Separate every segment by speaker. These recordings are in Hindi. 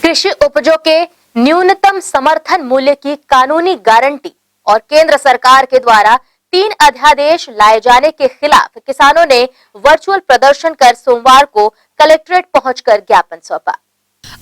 Speaker 1: कृषि उपजों के न्यूनतम समर्थन मूल्य की कानूनी गारंटी और केंद्र सरकार के द्वारा 3 अध्यादेश लाए जाने के खिलाफ किसानों ने वर्चुअल प्रदर्शन कर सोमवार को कलेक्ट्रेट पहुंचकर ज्ञापन सौंपा।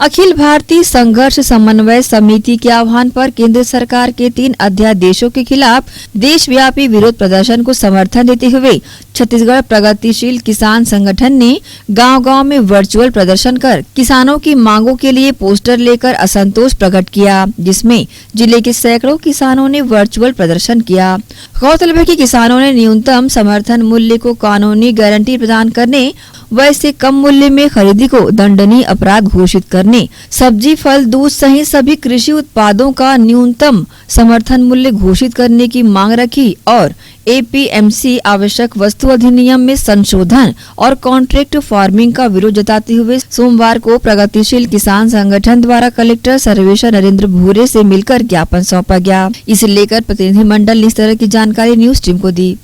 Speaker 2: अखिल भारतीय संघर्ष समन्वय समिति के आह्वान पर केंद्र सरकार के 3 अध्यादेशों के खिलाफ देशव्यापी विरोध प्रदर्शन को समर्थन देते हुए छत्तीसगढ़ प्रगतिशील किसान संगठन ने गांव-गांव में वर्चुअल प्रदर्शन कर किसानों की मांगों के लिए पोस्टर लेकर असंतोष प्रकट किया, जिसमें जिले के सैकड़ों किसानों ने वर्चुअल प्रदर्शन किया। गौरतलब है कि किसानों ने न्यूनतम समर्थन मूल्य को कानूनी गारंटी प्रदान करने व इससे कम मूल्य में खरीदी को दंडनीय अपराध घोषित करने, सब्जी, फल, दूध सहित सभी कृषि उत्पादों का न्यूनतम समर्थन मूल्य घोषित करने की मांग रखी और एपीएमसी आवश्यक वस्तु अधिनियम में संशोधन और कॉन्ट्रैक्ट फार्मिंग का विरोध जताते हुए सोमवार को प्रगतिशील किसान संगठन द्वारा कलेक्टर सर्वेश्वर नरेंद्र भूरे से मिलकर ज्ञापन सौंपा गया। इसे लेकर प्रतिनिधिमंडल ने इस तरह की जानकारी न्यूज टीम को दी।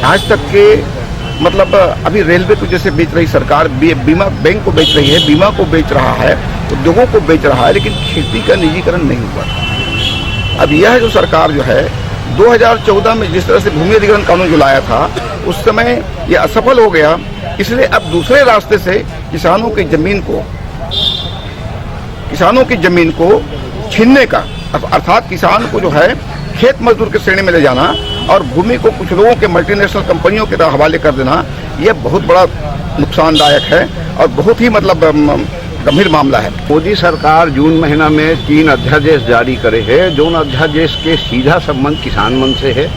Speaker 3: आज तक के मतलब अभी रेलवे को जैसे बेच रही सरकार, बीमा बैंक को बेच रही है, बीमा को बेच रहा है, उद्योगों को बेच रहा है, लेकिन खेती का निजीकरण नहीं हुआ। अब यह जो सरकार जो है 2014 में जिस तरह से भूमि अधिग्रहण कानून जो लाया था उस समय यह असफल हो गया, इसलिए अब दूसरे रास्ते से किसानों की जमीन को छीनने का, अर्थात किसान को जो है खेत मजदूर के श्रेणी में ले जाना और भूमि को कुछ लोगों के मल्टीनेशनल कंपनियों के हवाले कर देना, यह बहुत बड़ा नुकसानदायक है और बहुत ही मतलब गंभीर मामला है।
Speaker 4: मोदी सरकार जून महीना में 3 अध्यादेश जारी करे है। दोनों अध्यादेश के सीधा संबंध किसान मन से है।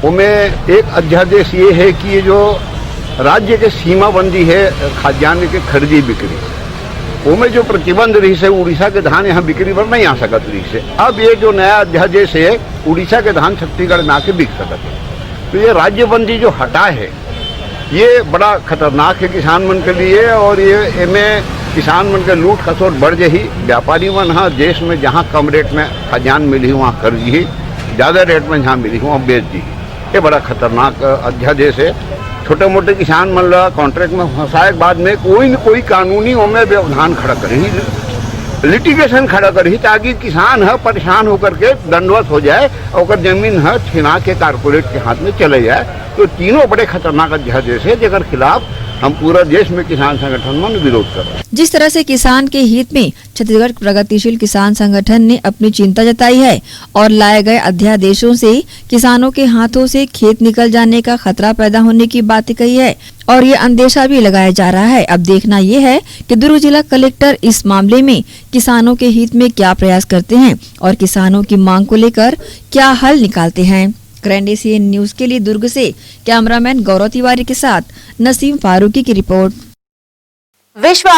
Speaker 4: उनमें एक अध्यादेश ये है कि ये जो राज्य के सीमाबंदी है खाद्यान्न के खरीदी बिक्री, उनमें जो प्रतिबंध रही से उड़ीसा के धान यहाँ बिक्री पर नहीं आ सकत रही से, अब ये जो नया अध्यादेश है उड़ीसा के धान छत्तीसगढ़ में आके बिक सकते है। तो ये राज्यबंदी जो हटा है ये बड़ा खतरनाक है किसान मन के लिए और ये इनमें किसान मन के लूट खसोट बढ़ जाही। व्यापारी मन हाँ देश में जहाँ कम रेट में खाद्यान्न मिली वहाँ खरीदी ही, ज़्यादा रेट में जहाँ मिली वहाँ बेच दी। ये बड़ा खतरनाक अध्यादेश है। छोटे मोटे किसान मन ला कॉन्ट्रैक्ट में फंसाए के बाद में कोई न कोई कानूनी उनमें व्यवधान खड़ा करी, लिटिगेशन खड़ा करी ताकि किसान है परेशान होकर के दंडवत हो जाए और जमीन है छिना के कारपोरेट के हाथ में चले जाए। तो तीनों बड़े खतरनाक अध्यादेश है जिसके खिलाफ हम पूरा देश में किसान संगठन में विरोध कर रहे हैं।
Speaker 2: जिस तरह से किसान के हित में छत्तीसगढ़ प्रगतिशील किसान संगठन ने अपनी चिंता जताई है और लाए गए अध्यादेशों से किसानों के हाथों से खेत निकल जाने का खतरा पैदा होने की बात कही है और ये अंदेशा भी लगाया जा रहा है। अब देखना ये है कि दुर्ग जिला कलेक्टर इस मामले में किसानों के हित में क्या प्रयास करते हैं और किसानों की मांग को लेकर क्या हल निकालते हैं। ग्रैंड एशियन न्यूज के लिए दुर्ग से कैमरामैन गौरव तिवारी के साथ नसीम फारूकी की रिपोर्ट।
Speaker 1: विश्व